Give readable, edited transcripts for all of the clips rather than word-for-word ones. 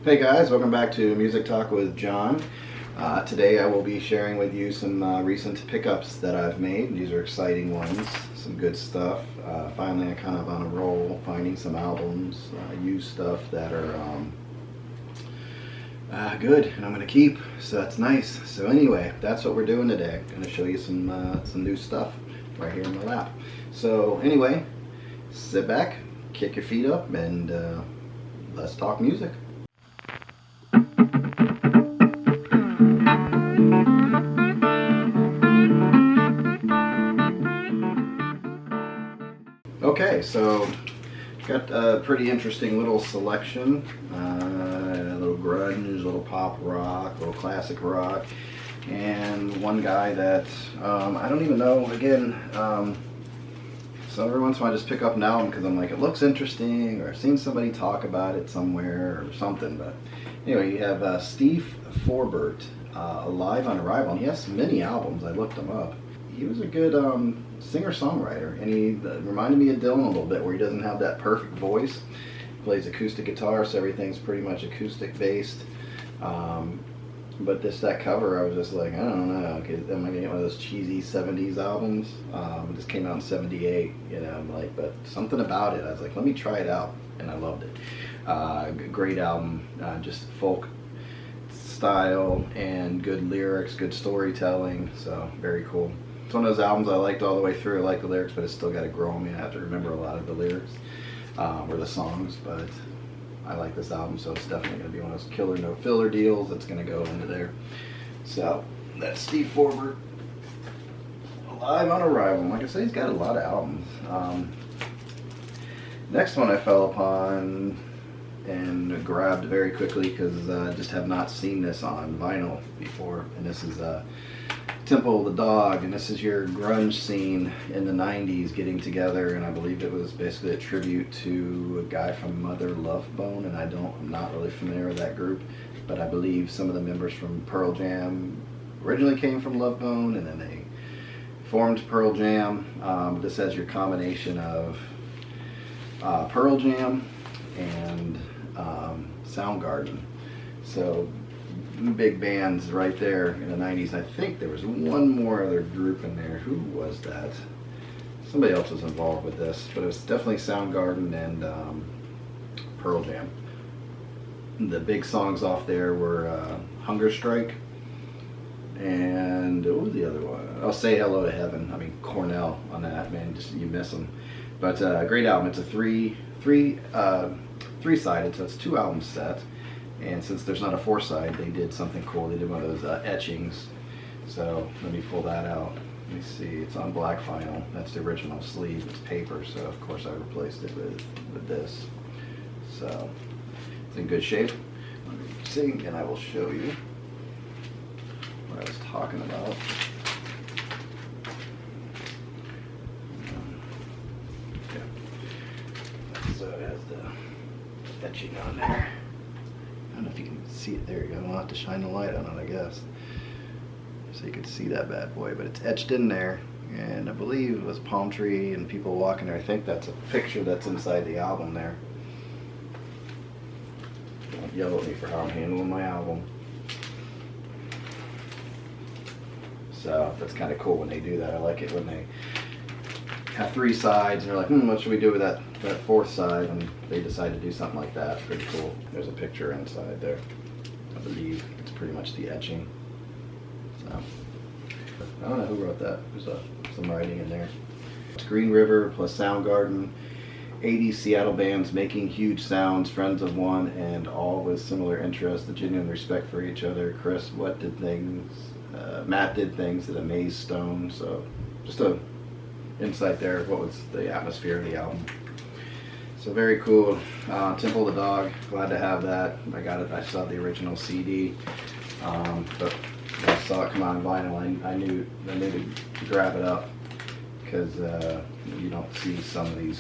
Hey guys, welcome back to Music Talk with John. Today I will be sharing with you some recent pickups that I've made. These are exciting ones, some good stuff. Finally I'm kind of on a roll, finding some albums, used stuff that are good and I'm going to keep, so that's nice. So anyway, that's what we're doing today. I'm going to show you some new stuff right here in my lap. So anyway, sit back, kick your feet up, and let's talk music. Okay, so got a pretty interesting little selection, a little grunge, a little pop rock, a little classic rock, and one guy that I don't even know, again, so every once in a while I just pick up an album because I'm like, it looks interesting, or I've seen somebody talk about it somewhere or something. But anyway, you have Steve Forbert, Live on Arrival, and he has many albums. I looked him up. He was a good singer-songwriter, and he reminded me of Dylan a little bit, where he doesn't have that perfect voice. He plays acoustic guitar, so everything's pretty much acoustic-based. But that cover, I was just like, I don't know, okay, am I going to get one of those cheesy 70s albums? This came out in 78, you know, I'm like, but something about it, I was like, let me try it out, and I loved it. Great album, just folk style and good lyrics, good storytelling, so very cool. It's one of those albums I liked all the way through. I like the lyrics, but it's still got to grow on me. I have to remember a lot of the lyrics or the songs, but I like this album, so it's definitely going to be one of those killer no filler deals that's going to go into there. So that's Steve Forbert, Live on Arrival. Like I said, he's got a lot of albums. Next one I fell upon and grabbed very quickly because I just have not seen this on vinyl before, and this is Temple of the Dog, and this is your grunge scene in the 90s getting together, and I believe it was basically a tribute to a guy from Mother Love Bone, and I'm not really familiar with that group, but I believe some of the members from Pearl Jam originally came from Love Bone, and then they formed Pearl Jam. This has your combination of Pearl Jam and Soundgarden, so big bands right there in the 90s. I think there was one more other group in there. Who was that? Somebody else was involved with this, but it was definitely Soundgarden and Pearl Jam. The big songs off there were Hunger Strike, and what was the other one? I'll Say Hello to Heaven. I mean, Cornell on that, man, just you miss them. But great album. It's a three-sided, so it's 2 album set. And since there's not a 4-side, they did something cool. They did one of those etchings. So let me pull that out. Let me see. It's on black vinyl. That's the original sleeve. It's paper, so of course I replaced it with this. So it's in good shape. Let me see, and I will show you what I was talking about. So it has the etching on there. I don't know if you can see it. There you go. I'll have to shine the light on it, I guess, so you can see that bad boy. But it's etched in there, and I believe it was palm tree and people walking there. I think that's a picture that's inside the album there. Don't yell at me for how I'm handling my album. So that's kind of cool when they do that. I like it when they have 3 sides and they're like, what should we do with that 4th side? And they decide to do something like that. It's pretty cool. There's a picture inside there. I believe it's pretty much the etching. So I don't know who wrote that. There's some writing in there. It's Green River plus Soundgarden, 80s Seattle bands making huge sounds, friends of one, and all with similar interests, the genuine respect for each other. Chris, Matt did things that amazed Stone. So just a insight there of what was the atmosphere of the album. So very cool. Temple of the Dog, glad to have that. I got it. I saw the original CD, but when I saw it come on vinyl, I knew to grab it up, because you don't see some of these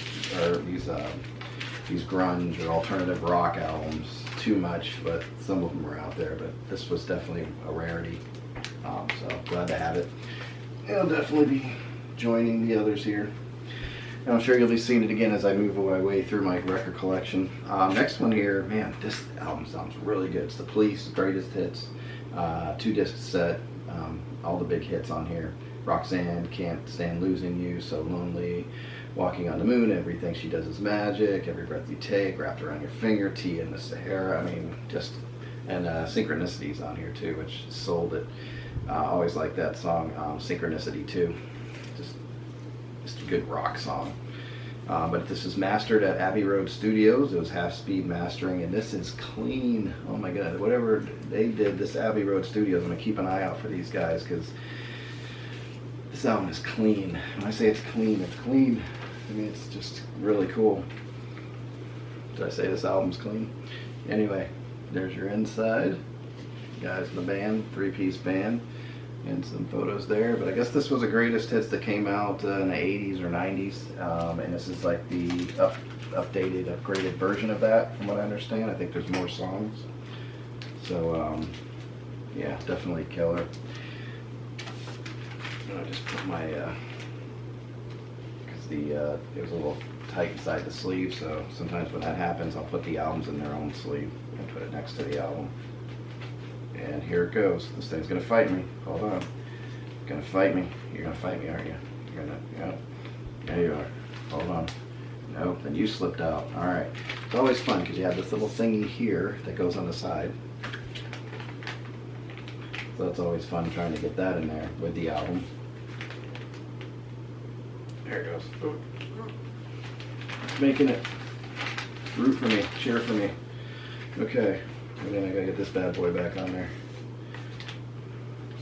grunge or alternative rock albums too much, but some of them are out there. But this was definitely a rarity. So glad to have it. It'll definitely be joining the others here. And I'm sure you'll be seeing it again as I move my way through my record collection. Next one here, man, this album sounds really good. It's The Police, Greatest Hits, 2-disc set, all the big hits on here. Roxanne, Can't Stand Losing You, So Lonely, Walking on the Moon, Everything She Does Is Magic, Every Breath You Take, Wrapped Around Your Finger, Tea in the Sahara. I mean, just, and Synchronicities on here too, which sold it. Always like that song, Synchronicity too. Just a good rock song. But this is mastered at Abbey Road Studios. It was half-speed mastering, and this is clean. Oh my god, whatever they did, this Abbey Road Studios, I'm gonna keep an eye out for these guys, because this album is clean. When I say it's clean, it's clean. I mean, it's just really cool. Did I say this album's clean? Anyway, there's your inside. Guys in the band, 3-piece band, and some photos there. But I guess this was a greatest hits that came out in the 80s or 90s, and this is like the updated, upgraded version of that, from what I understand. I think there's more songs. So, yeah, definitely killer. I just put my, because it was a little tight inside the sleeve, so sometimes when that happens, I'll put the albums in their own sleeve and put it next to the album. And here it goes. This thing's gonna fight me. Hold on. Gonna fight me. You're gonna fight me, aren't you? You're gonna, yeah. There you are. Hold on. Nope, and you slipped out. Alright. It's always fun because you have this little thingy here that goes on the side. So it's always fun trying to get that in there with the album. There it goes. Making it. Root for me. Cheer for me. Okay. And then I gotta get this bad boy back on there.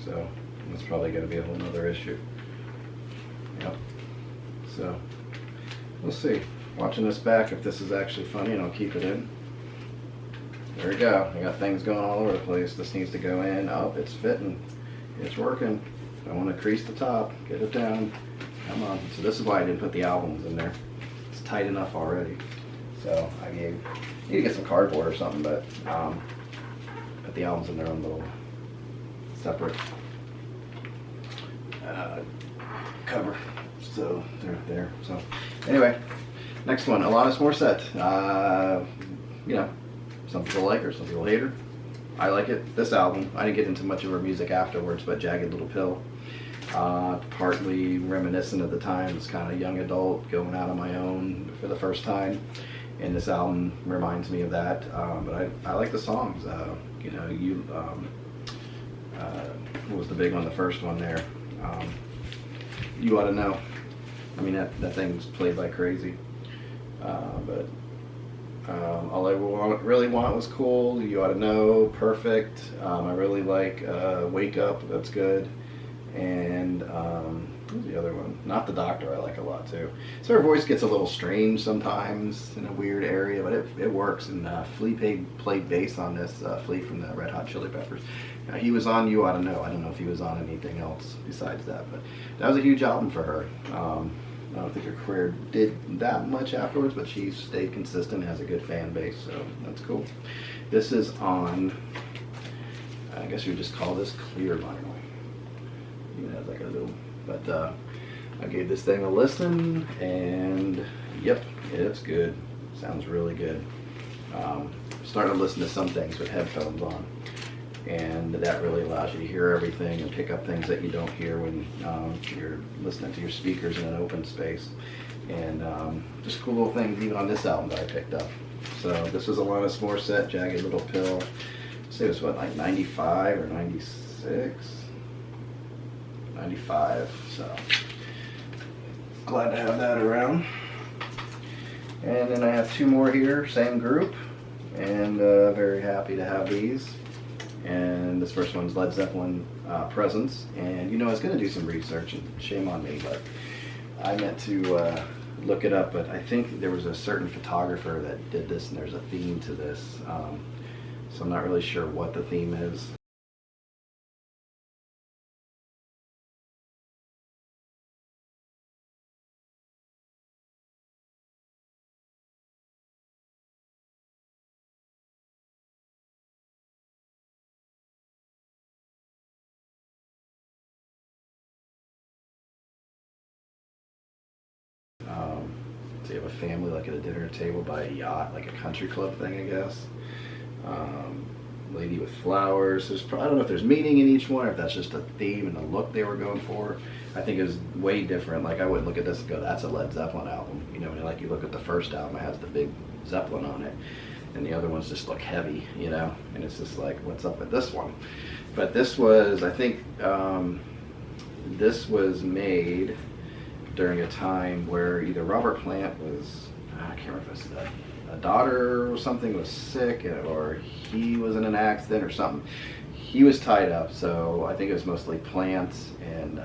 So that's probably gonna be a whole nother issue. Yep. So we'll see. Watching this back, if this is actually funny, and I'll keep it in. There we go. I got things going all over the place. This needs to go in. Oh, it's fitting. It's working. I want to crease the top. Get it down. Come on. So this is why I didn't put the albums in there. It's tight enough already. So I need to get some cardboard or something, but put the albums in their own little separate cover. So they're there. So anyway, next one, Alanis Morissette. You know, some people like her, some people hate her. I like it. This album, I didn't get into much of her music afterwards, but Jagged Little Pill. Partly reminiscent of the time. It's kind of young adult, going out on my own for the first time. And this album reminds me of that. But I like the songs. You know, what was the big one, the first one there? You Ought to Know. I mean, that thing's played like crazy. But All I really Want was cool. You Ought to Know, perfect. I really like Wake Up, that's good. And what was the other one? Not the Doctor, I like a lot too. So her voice gets a little strange sometimes in a weird area, but it works. And Flea played bass on this, Flea from the Red Hot Chili Peppers. He was on You Ought to Know. I don't know if he was on anything else besides that, but that was a huge album for her. I don't think her career did that much afterwards, but she stayed consistent, has a good fan base, so that's cool. This is on, I guess you would just call this clear vinyl. You know, like a little, but I gave this thing a listen, and yep, it's good. Sounds really good. Starting to listen to some things with headphones on, and that really allows you to hear everything and pick up things that you don't hear when you're listening to your speakers in an open space. And just cool little things even on this album that I picked up. So this was Alanis Morissette, Jagged Little Pill. I'd say it was what, like 95 or 96? 95, so glad to have that around. And then I have two more here, same group, and very happy to have these. And this first one's Led Zeppelin, Presence. And you know, I was going to do some research, and shame on me, but I meant to look it up, but I think there was a certain photographer that did this, and there's a theme to this. So I'm not really sure what the theme is. family, like at a dinner table by a yacht, like a country club thing, I guess. Lady with Flowers. I don't know if there's meaning in each one or if that's just a theme and the look they were going for. I think it was way different. Like I wouldn't look at this and go, that's a Led Zeppelin album. You know, like you look at the first album, it has the big Zeppelin on it, and the other ones just look heavy, you know, and it's just like, what's up with this one? But this was, I think, this was made during a time where either Robert Plant was, I can't remember if it's a daughter or something was sick, or he was in an accident or something. He was tied up, so I think it was mostly Plant and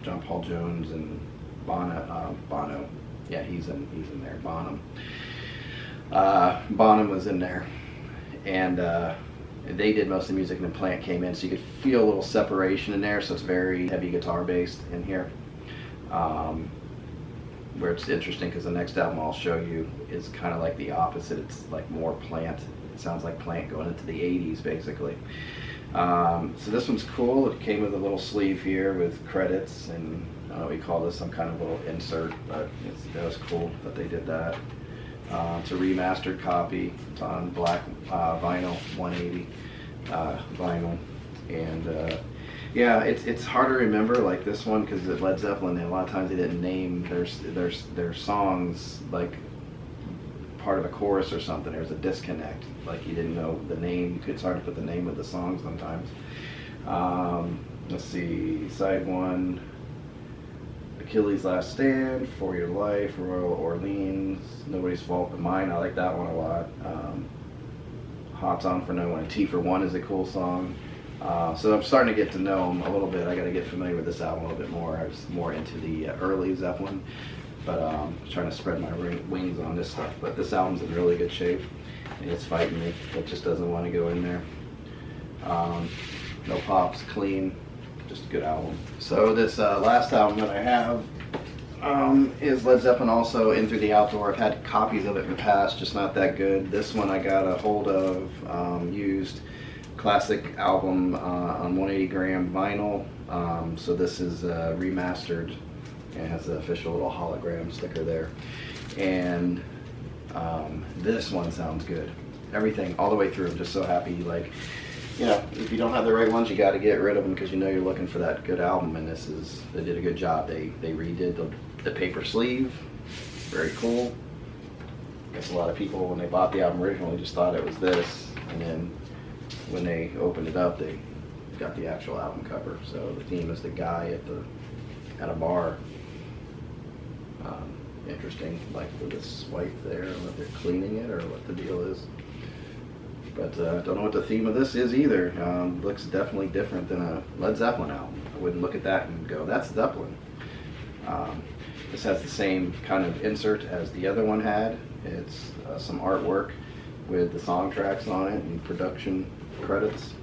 John Paul Jones and Bono. Yeah, he's in there. Bonham was in there, and they did most of the music, and then Plant came in, so you could feel a little separation in there. So it's very heavy guitar based in here. Where it's interesting because the next album I'll show you is kind of like the opposite. It's like more Plant. It sounds like Plant going into the 80s basically. So this one's cool. It came with a little sleeve here with credits, and I don't know what you call this, some kind of little insert, but that was cool that they did that. It's a remastered copy. It's on black vinyl, 180 vinyl, and yeah, it's hard to remember like this one because at Led Zeppelin, a lot of times they didn't name their songs like part of a chorus or something. There's a disconnect. Like you didn't know the name. It's hard to put the name of the song sometimes. Let's see, side 1, Achilles' Last Stand, For Your Life, Royal Orleans, Nobody's Fault But Mine. I like that one a lot. Hot's On For No One, and T for One is a cool song. So I'm starting to get to know them a little bit. I got to get familiar with this album a little bit more. I was more into the early Zeppelin, but trying to spread my wings on this stuff. But this album's in really good shape, and it's fighting me. It just doesn't want to go in there. No pops, clean, just a good album. So this last album that I have is Led Zeppelin, also In Through the Outdoor. I've had copies of it in the past, just not that good. This one I got a hold of used. Classic album on 180 gram vinyl. So this is remastered and has the official little hologram sticker there. And this one sounds good. Everything all the way through. I'm just so happy. Like, you know, if you don't have the right ones, you got to get rid of them because you know you're looking for that good album. And they did a good job. They redid the paper sleeve. Very cool. I guess a lot of people when they bought the album originally just thought it was this, and then when they opened it up, they got the actual album cover. So the theme is the guy at a bar. Interesting, like with this wife there, I don't know if they're cleaning it or what the deal is. But don't know what the theme of this is either. Looks definitely different than a Led Zeppelin album. I wouldn't look at that and go, that's Zeppelin. This has the same kind of insert as the other one had. It's some artwork with the song tracks on it and production credits.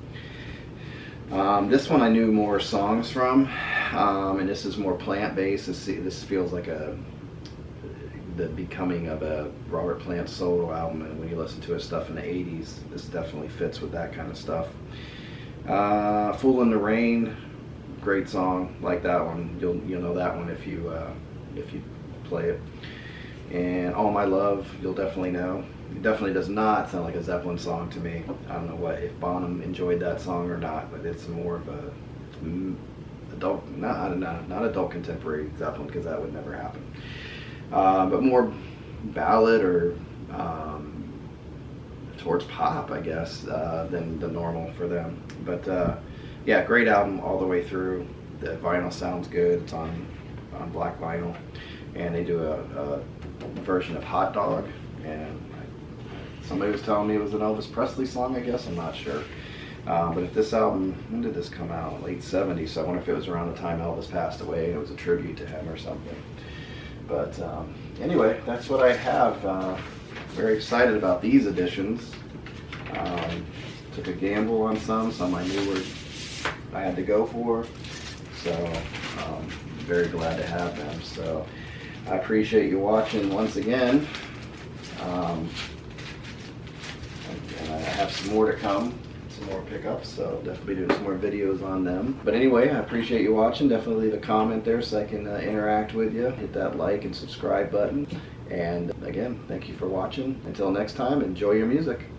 This one I knew more songs from, and this is more plant-based. This feels like the becoming of a Robert Plant solo album, and when you listen to his stuff in the 80s, this definitely fits with that kind of stuff. Fool in the Rain, great song, like that one. You'll know that one if you play it. And All My Love, you'll definitely know. It definitely does not sound like a Zeppelin song to me. I don't know if Bonham enjoyed that song or not, but it's more of a adult, not adult contemporary Zeppelin, because that would never happen. But more ballad or towards pop, I guess, than the normal for them. But yeah, great album all the way through. The vinyl sounds good. It's on black vinyl, and they do a version of Hot Dog, and somebody was telling me it was an Elvis Presley song, I guess. I'm not sure. But if this album, when did this come out? Late 70s, so I wonder if it was around the time Elvis passed away. It was a tribute to him or something. But anyway, that's what I have. Very excited about these editions. Took a gamble on some I knew I had to go for. So very glad to have them. So I appreciate you watching once again. And I have some more to come, some more pickups, so definitely doing some more videos on them. But anyway, I appreciate you watching. Definitely leave a comment there so I can interact with you. Hit that like and subscribe button. And again, thank you for watching. Until next time, enjoy your music.